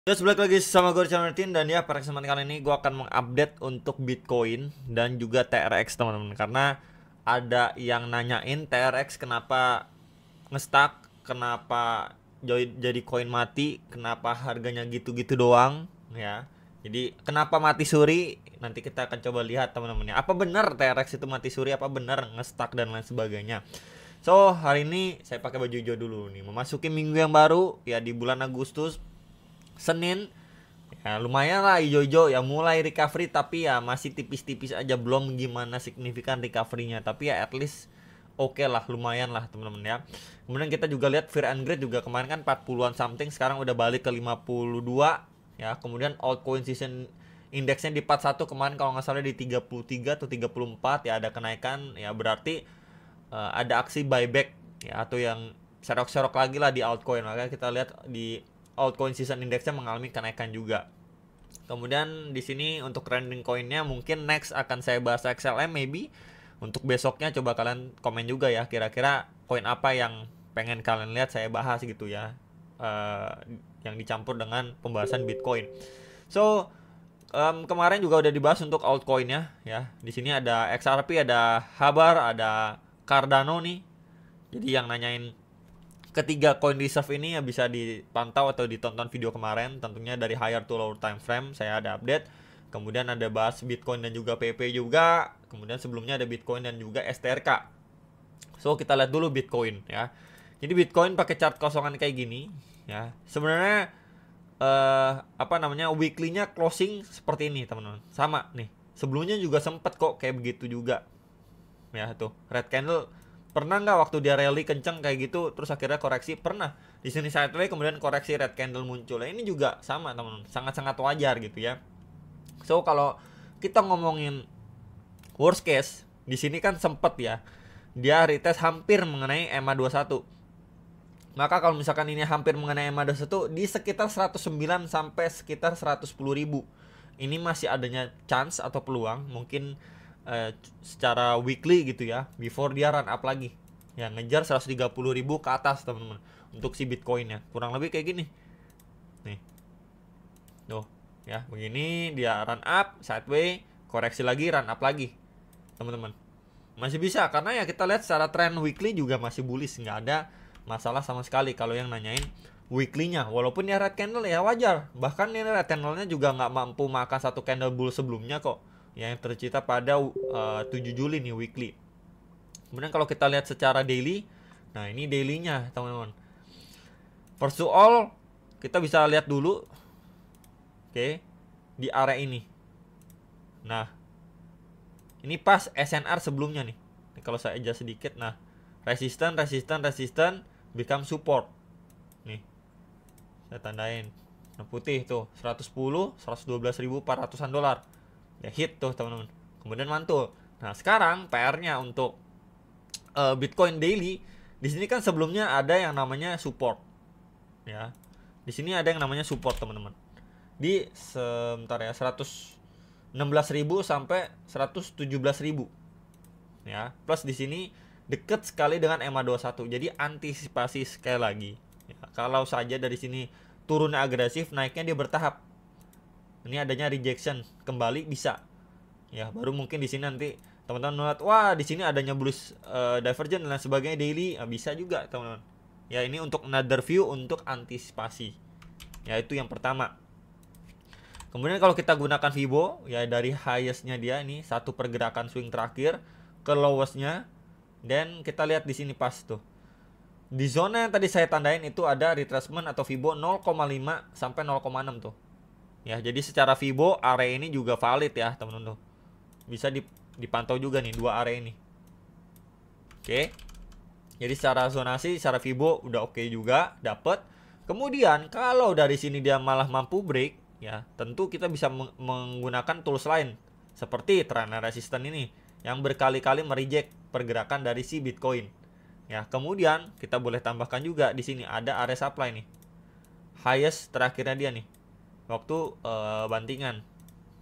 Balik lagi sama gue Richard Martin. Dan ya, pada kesempatan kali ini gue akan mengupdate untuk Bitcoin dan juga TRX teman-teman. Karena ada yang nanyain TRX kenapa ngestak, kenapa jadi koin mati, kenapa harganya gitu-gitu doang ya. Jadi kenapa mati suri, nanti kita akan coba lihat teman-teman ya. Apa benar TRX itu mati suri, apa benar ngestak dan lain sebagainya. So, hari ini saya pakai baju hijau dulu nih. Memasuki minggu yang baru ya, di bulan Agustus, Senin ya, lumayan lah hijau-hijau ya, mulai recovery tapi ya masih tipis-tipis aja, belum gimana signifikan recovery-nya, tapi ya at least oke lah, lumayan lah teman-teman ya. Kemudian kita juga lihat Fear and Greed juga kemarin kan 40-an something, sekarang udah balik ke 52 ya. Kemudian altcoin season indeksnya di 41, kemarin kalau nggak salah di 33 atau 34 ya, ada kenaikan ya, berarti ada aksi buyback ya, atau yang serok-serok lagi lah di altcoin. Makanya kita lihat di altcoin season indexnya mengalami kenaikan juga. Kemudian di sini untuk trending coinnya mungkin next akan saya bahas XLM maybe. Untuk besoknya coba kalian komen juga ya, kira-kira koin apa yang pengen kalian lihat saya bahas gitu ya. Yang dicampur dengan pembahasan Bitcoin. So kemarin juga udah dibahas untuk altcoinnya ya. Di sini ada XRP, ada Habar, ada Cardano nih. Jadi yang nanyain ketiga coin reserve ini ya, bisa dipantau atau ditonton video kemarin, tentunya dari higher to lower time frame saya ada update. Kemudian ada bahas Bitcoin dan juga PP juga. Kemudian sebelumnya ada Bitcoin dan juga STRK. So kita lihat dulu Bitcoin ya. Jadi Bitcoin pakai chart kosongan kayak gini ya. Sebenarnya weekly-nya closing seperti ini teman-teman. Sama nih. Sebelumnya juga sempet kok kayak begitu juga. Ya tuh, red candle. Pernah nggak waktu dia rally kenceng kayak gitu terus akhirnya koreksi? Pernah. Di sini sideways kemudian koreksi, red candle muncul. Nah, ini juga sama teman-teman, sangat-sangat wajar gitu ya. So kalau kita ngomongin worst case, di sini kan sempet ya dia retest hampir mengenai EMA 21. Maka kalau misalkan ini hampir mengenai EMA 21 di sekitar 109 sampai sekitar 110.000, ini masih adanya chance atau peluang mungkin secara weekly gitu ya, before dia run up lagi ya, ngejar 130.000 ke atas teman-teman untuk si Bitcoinnya, kurang lebih kayak gini nih tuh ya, begini dia run up sideways, koreksi lagi, run up lagi teman-teman, masih bisa karena ya kita lihat secara trend weekly juga masih bullish, nggak ada masalah sama sekali kalau yang nanyain weekly-nya. Walaupun ya red candle ya wajar, bahkan ini red candle-nya juga nggak mampu makan satu candle bull sebelumnya kok, yang tercipta pada 7 Juli nih weekly. Kemudian kalau kita lihat secara daily, nah ini daily-nya teman-teman. First of all kita bisa lihat dulu, oke, di area ini. Nah ini pas SNR sebelumnya nih. Kalau saya adjust sedikit, nah resisten become support nih, saya tandain nah putih tuh 110 112.400-an dolar ya, hit tuh teman-teman, kemudian mantul. Nah sekarang PR-nya untuk Bitcoin daily, di sini kan sebelumnya ada yang namanya support ya, di sini ada yang namanya support teman-teman di sebentar ya, 116.000 sampai 117.000 ya, plus di sini deket sekali dengan EMA 21, jadi antisipasi sekali lagi ya, kalau saja dari sini turunnya agresif, naiknya dia bertahap. Ini adanya rejection kembali bisa ya, baru mungkin di sini nanti teman-teman melihat wah di sini adanya bullish divergence dan lain sebagainya daily, bisa juga teman-teman ya. Ini untuk another view untuk antisipasi ya, itu yang pertama. Kemudian kalau kita gunakan Fibo ya, dari highestnya dia ini satu pergerakan swing terakhir ke lowestnya, dan kita lihat di sini pas tuh di zona yang tadi saya tandain itu ada retracement atau Fibo 0,5 sampai 0,6 tuh ya. Jadi secara Fibo area ini juga valid ya teman-teman tuh, bisa dipantau juga nih dua area ini. Oke, jadi secara zonasi, secara Fibo udah oke juga dapet. Kemudian kalau dari sini dia malah mampu break ya, tentu kita bisa menggunakan tools lain seperti trend resistance ini yang berkali-kali mereject pergerakan dari si Bitcoin ya. Kemudian kita boleh tambahkan juga di sini ada area supply nih, highest terakhirnya dia nih waktu bantingan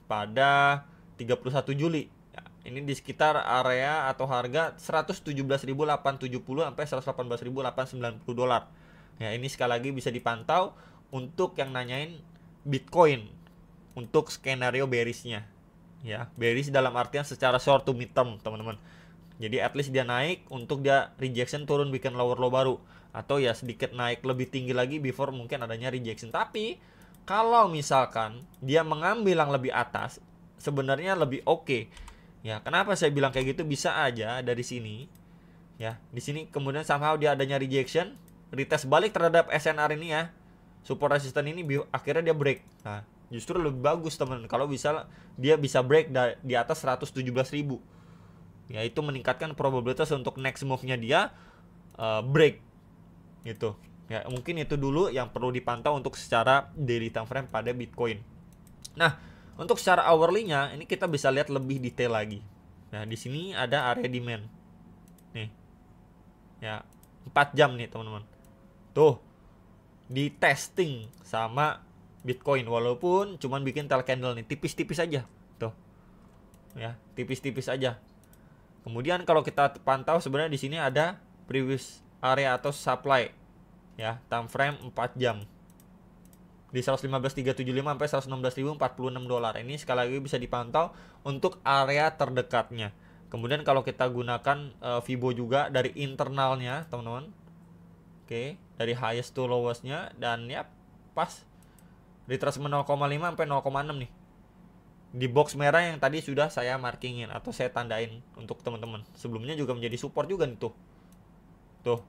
pada 31 Juli ya, ini di sekitar area atau harga 117.870 sampai 118.890 dolar ya. Ini sekali lagi bisa dipantau untuk yang nanyain Bitcoin untuk skenario bearish-nya. Ya, bearish dalam artian secara short to mid term, teman-teman. Jadi at least dia naik untuk dia rejection turun bikin lower low baru, atau ya sedikit naik lebih tinggi lagi before mungkin adanya rejection. Tapi kalau misalkan dia mengambil yang lebih atas, sebenarnya lebih oke. Ya, kenapa saya bilang kayak gitu? Bisa aja dari sini. Ya, di sini kemudian somehow dia adanya rejection, retest balik terhadap SNR ini ya. Support resistance ini akhirnya dia break. Nah, justru lebih bagus teman kalau bisa dia bisa break di atas 117.000. Ya, itu meningkatkan probabilitas untuk next move-nya dia break gitu. Ya, mungkin itu dulu yang perlu dipantau untuk secara daily time frame pada Bitcoin. Nah, untuk secara hourly-nya ini kita bisa lihat lebih detail lagi. Nah, di sini ada area demand. Nih. Ya, 4 jam nih, teman-teman. Tuh. Di testing sama Bitcoin walaupun cuman bikin tail candle nih tipis-tipis aja. Tuh. Ya, tipis-tipis aja. Kemudian kalau kita pantau sebenarnya di sini ada previous area atau supply ya, time frame 4 jam di 115.375 sampai 116.046 dolar. Ini sekali lagi bisa dipantau untuk area terdekatnya. Kemudian kalau kita gunakan Fibo juga dari internalnya, teman-teman. Oke, dari highest to lowest-nya dan ya pas retracement 0,5 sampai 0,6 nih. Di box merah yang tadi sudah saya markingin atau saya tandain untuk teman-teman. Sebelumnya juga menjadi support juga nih tuh. Tuh.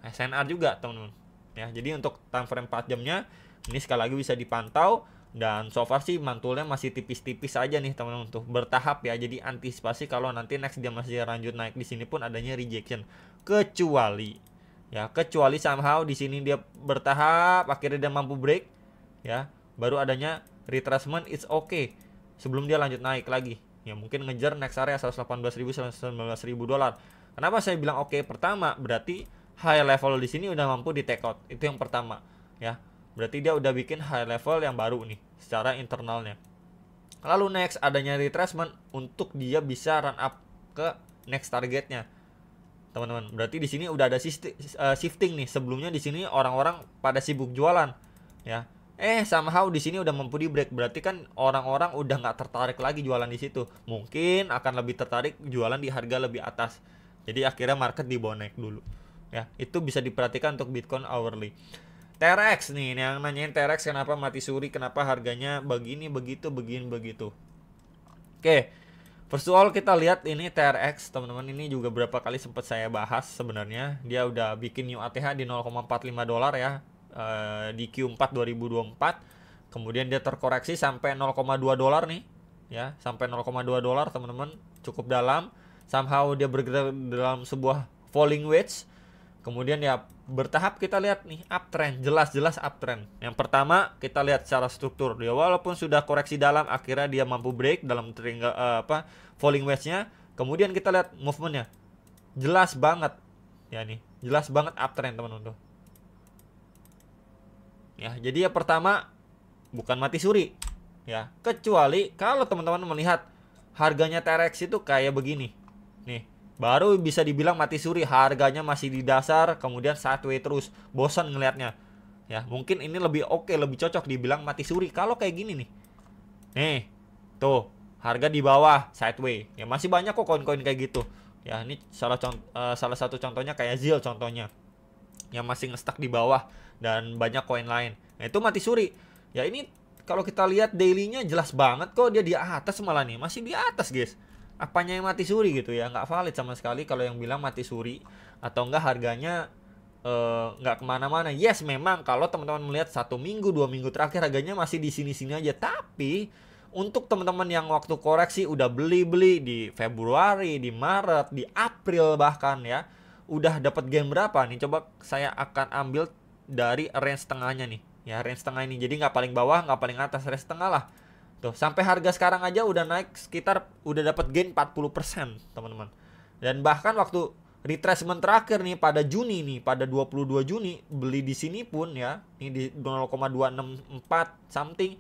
SNR juga, teman-teman. Ya, jadi untuk time frame 4 jamnya ini sekali lagi bisa dipantau dan so far sih mantulnya masih tipis-tipis aja nih, teman-teman, tuh. Bertahap ya. Jadi antisipasi kalau nanti next dia masih lanjut naik di sini pun adanya rejection. Kecuali somehow di sini dia bertahap akhirnya dia mampu break ya, baru adanya retracement, it's okay. Sebelum dia lanjut naik lagi, ya mungkin ngejar next area 118.000 119.000 dolar. Kenapa saya bilang oke? Pertama, berarti high level di sini udah mampu di take out. Itu yang pertama, ya. Berarti dia udah bikin high level yang baru nih secara internalnya. Lalu next adanya retracement untuk dia bisa run up ke next targetnya. Teman-teman, berarti di sini udah ada shifting nih. Sebelumnya di sini orang-orang pada sibuk jualan, ya. Somehow di sini udah mampu di break, berarti kan orang-orang udah nggak tertarik lagi jualan di situ. Mungkin akan lebih tertarik jualan di harga lebih atas. Jadi akhirnya market dibonek dulu. Ya, itu bisa diperhatikan untuk Bitcoin hourly. TRX nih, yang nanyain TRX kenapa mati suri, kenapa harganya begini begitu begini begitu. Oke. First of all kita lihat ini TRX, teman-teman, ini juga berapa kali sempat saya bahas sebenarnya. Dia udah bikin new ATH di 0,45 dolar ya. Di Q4 2024. Kemudian dia terkoreksi sampai 0,2 dolar nih ya, sampai 0,2 dolar, teman-teman, cukup dalam. Somehow dia bergerak dalam sebuah falling wedge. Kemudian ya bertahap kita lihat nih uptrend, jelas-jelas uptrend. Yang pertama kita lihat secara struktur, dia walaupun sudah koreksi dalam akhirnya dia mampu break dalam falling wedge-nya. Kemudian kita lihat movementnya, jelas banget ya, nih jelas banget uptrend, teman-teman tuh. Ya, jadi ya pertama bukan mati suri ya, kecuali kalau teman-teman melihat harganya TRX itu kayak begini nih, baru bisa dibilang mati suri. Harganya masih di dasar, kemudian sideways terus, bosan ngelihatnya ya. Mungkin ini lebih oke, lebih cocok dibilang mati suri kalau kayak gini nih tuh, harga di bawah sideways ya. Masih banyak kok koin-koin kayak gitu ya. Ini salah satu contohnya kayak ZIL contohnya, yang masih ngestak di bawah, dan banyak koin lain. Nah, itu mati suri. Ya, ini kalau kita lihat daily-nya jelas banget kok dia di atas, malah nih masih di atas, guys. Apanya yang mati suri gitu ya? Nggak valid sama sekali kalau yang bilang mati suri atau enggak harganya nggak kemana-mana. Yes, memang kalau teman-teman melihat 1 minggu 2 minggu terakhir harganya masih di sini-sini aja. Tapi untuk teman-teman yang waktu koreksi udah beli-beli di Februari, di Maret, di April bahkan ya, udah dapat gain berapa nih? Coba saya akan ambil dari range tengahnya nih ya, range tengah ini. Jadi nggak paling bawah, nggak paling atas, range tengah lah tuh. Sampai harga sekarang aja udah naik sekitar, udah dapat gain 40%, teman-teman. Dan bahkan waktu retracement terakhir nih pada Juni nih, pada 22 Juni beli di sini pun ya, ini di 0,264 something,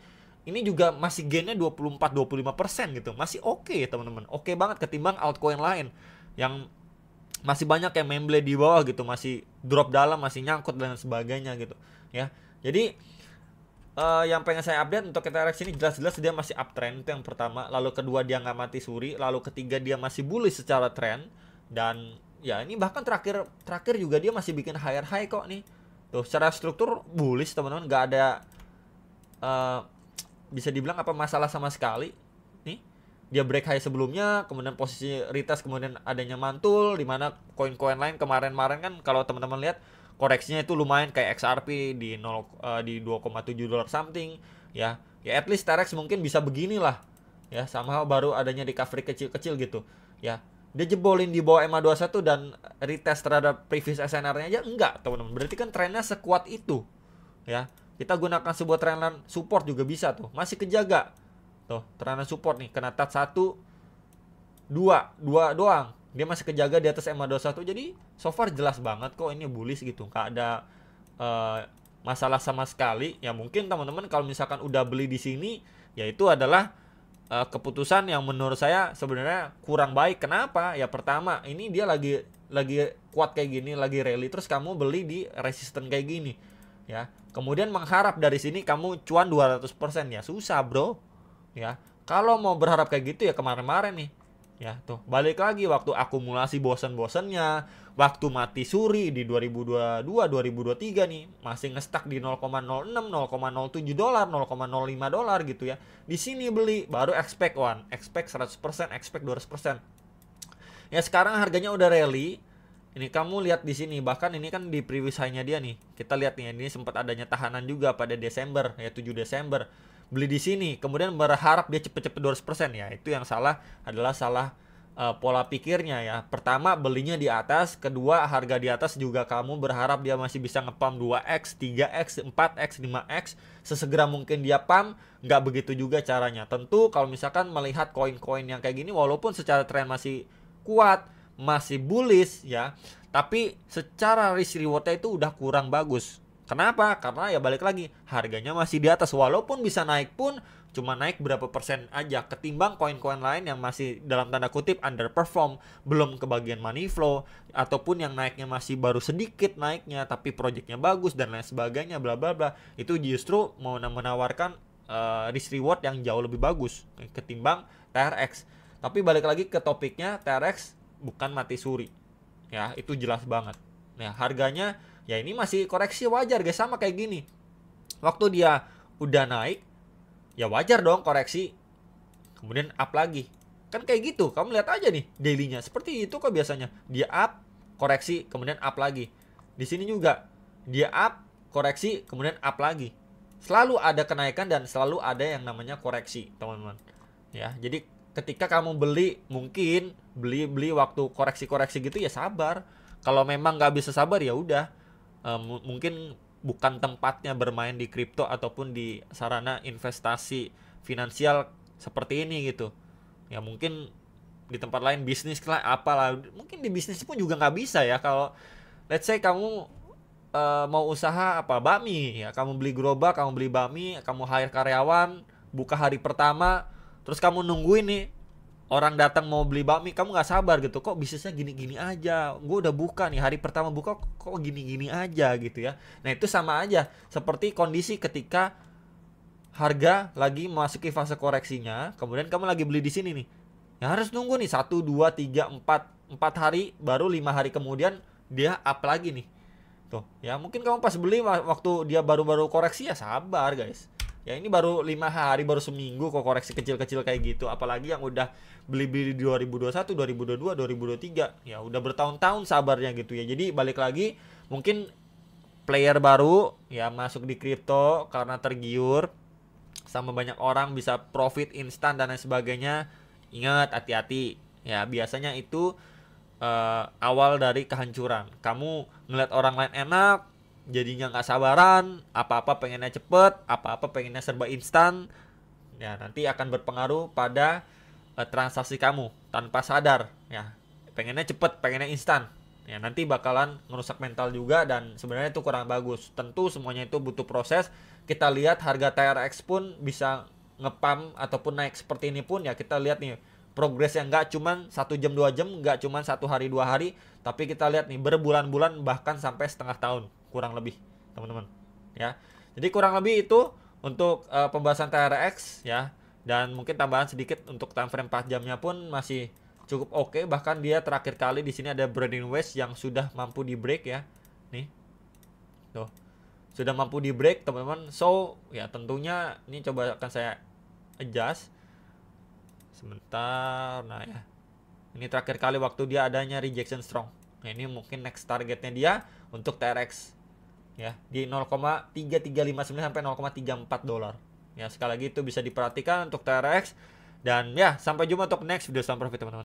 ini juga masih gainnya 24-25% gitu. Masih oke, teman-teman, oke banget ketimbang altcoin lain yang masih banyak yang memble di bawah gitu, masih drop dalam, masih nyangkut dan sebagainya gitu ya. Jadi Yang pengen saya update untuk TRX ini jelas-jelas dia masih uptrend, itu yang pertama. Lalu kedua dia nggak mati suri. Lalu ketiga dia masih bullish secara trend. Dan ya ini bahkan terakhir juga dia masih bikin higher high kok nih. Tuh secara struktur bullish teman-teman, nggak ada bisa dibilang apa masalah sama sekali. Nih dia break high sebelumnya, kemudian posisi retest, kemudian adanya mantul. Dimana koin-koin lain kemarin-kemarin kan kalau teman-teman lihat koreksinya itu lumayan kayak XRP di 2,7 dolar something ya. Ya at least TRX mungkin bisa beginilah ya, sama baru adanya recovery kecil-kecil gitu ya. Dia jebolin di bawah EMA21 dan retest terhadap previous SNR-nya aja enggak, teman-teman. Berarti kan trennya sekuat itu ya. Kita gunakan sebuah trendline support juga bisa tuh, masih kejaga. Tuh, trendline support nih kena touch 1 2 doang. Dia masih kejaga di atas EMA21. Jadi so far jelas banget kok ini bullish gitu. Nggak ada masalah sama sekali. Ya mungkin teman-teman kalau misalkan udah beli di sini, ya itu adalah keputusan yang menurut saya sebenarnya kurang baik. Kenapa? Ya pertama, ini dia lagi kuat kayak gini, lagi rally, terus kamu beli di resisten kayak gini. Ya. Kemudian mengharap dari sini kamu cuan 200% ya susah, Bro. Ya. Kalau mau berharap kayak gitu ya kemarin-kemarin nih. Ya, tuh balik lagi waktu akumulasi bosen-bosennya, waktu mati suri di 2022, 2023 nih, masih ngestak di 0,06, 0,07 dolar, 0,05 dolar gitu ya. Di sini beli baru expect 100%, expect 200%. Ya sekarang harganya udah rally. Ini kamu lihat di sini, bahkan ini kan di previous high-nya dia nih. Kita lihat nih, ini sempat adanya tahanan juga pada Desember, ya 7 Desember. Beli di sini, kemudian berharap dia cepet-cepet 200%, ya itu yang salah, adalah salah pola pikirnya ya. Pertama belinya di atas, kedua harga di atas juga kamu berharap dia masih bisa ngepump 2x, 3x, 4x, 5x, sesegera mungkin dia pump. Nggak begitu juga caranya. Tentu kalau misalkan melihat koin-koin yang kayak gini, walaupun secara tren masih kuat, masih bullish ya, tapi secara risk rewardnya itu udah kurang bagus. Kenapa? Karena ya balik lagi, harganya masih di atas. Walaupun bisa naik pun cuma naik berapa persen aja ketimbang koin-koin lain yang masih dalam tanda kutip underperform, belum kebagian money flow, ataupun yang naiknya masih baru sedikit naiknya tapi proyeknya bagus dan lain sebagainya bla bla bla. Itu justru mau menawarkan risk reward yang jauh lebih bagus ketimbang TRX. Tapi balik lagi ke topiknya, TRX bukan mati suri. Ya, itu jelas banget. Nah, harganya ya ini masih koreksi wajar guys, sama kayak gini. Waktu dia udah naik, ya wajar dong koreksi. Kemudian up lagi. Kan kayak gitu, kamu lihat aja nih dailynya. Seperti itu kok biasanya. Dia up, koreksi, kemudian up lagi. Di sini juga, dia up, koreksi, kemudian up lagi. Selalu ada kenaikan dan selalu ada yang namanya koreksi, teman-teman. Ya, jadi ketika kamu beli, mungkin beli waktu koreksi-koreksi gitu ya sabar. Kalau memang nggak bisa sabar ya udah. Mungkin bukan tempatnya bermain di kripto ataupun di sarana investasi finansial seperti ini gitu. Ya mungkin di tempat lain bisnis lah apalah. Mungkin di bisnis pun juga nggak bisa ya. Kalau let's say kamu mau usaha apa bakmi ya, kamu beli gerobak, kamu beli bakmi, kamu hire karyawan, buka hari pertama, terus kamu nungguin nih orang datang mau beli bakmi, kamu nggak sabar gitu, kok bisnisnya gini-gini aja, gue udah buka nih hari pertama buka kok gini-gini aja gitu ya. Nah itu sama aja seperti kondisi ketika harga lagi memasuki fase koreksinya, kemudian kamu lagi beli di sini nih, ya harus nunggu nih 1, 2, 3, 4 hari, baru 5 hari kemudian dia up lagi nih. Tuh ya mungkin kamu pas beli waktu dia baru-baru koreksi ya sabar guys. Ya ini baru 5 hari, baru seminggu kok koreksi kecil-kecil kayak gitu. Apalagi yang udah beli-beli di 2021, 2022, 2023. Ya udah bertahun-tahun sabarnya gitu ya. Jadi balik lagi, mungkin player baru ya masuk di kripto karena tergiur sama banyak orang bisa profit instan dan lain sebagainya. Ingat, hati-hati. Ya biasanya itu awal dari kehancuran. Kamu ngeliat orang lain enak, jadinya nggak sabaran, apa-apa pengennya cepet, apa-apa pengennya serba instan, ya nanti akan berpengaruh pada transaksi kamu tanpa sadar. Ya pengennya cepet, pengennya instan, ya nanti bakalan ngerusak mental juga dan sebenarnya itu kurang bagus. Tentu semuanya itu butuh proses. Kita lihat harga TRX pun bisa ngepam ataupun naik seperti ini pun ya kita lihat nih progresnya nggak cuman 1 jam 2 jam, nggak cuman 1 hari 2 hari, tapi kita lihat nih berbulan-bulan bahkan sampai setengah tahun kurang lebih teman-teman ya. Jadi kurang lebih itu untuk pembahasan TRX ya, dan mungkin tambahan sedikit untuk time frame 4 jamnya pun masih cukup oke. Bahkan dia terakhir kali di sini ada Brading West yang sudah mampu di break ya. Nih. Tuh. Sudah mampu di break, teman-teman. So, ya tentunya ini coba akan saya adjust sebentar. Nah, ya. Ini terakhir kali waktu dia adanya rejection strong. Nah, ini mungkin next targetnya dia untuk TRX ya di 0,3359 sampai 0,34 dolar. Ya, sekali lagi itu bisa diperhatikan untuk TRX. Dan ya, sampai jumpa untuk next video. Salam profit teman-teman.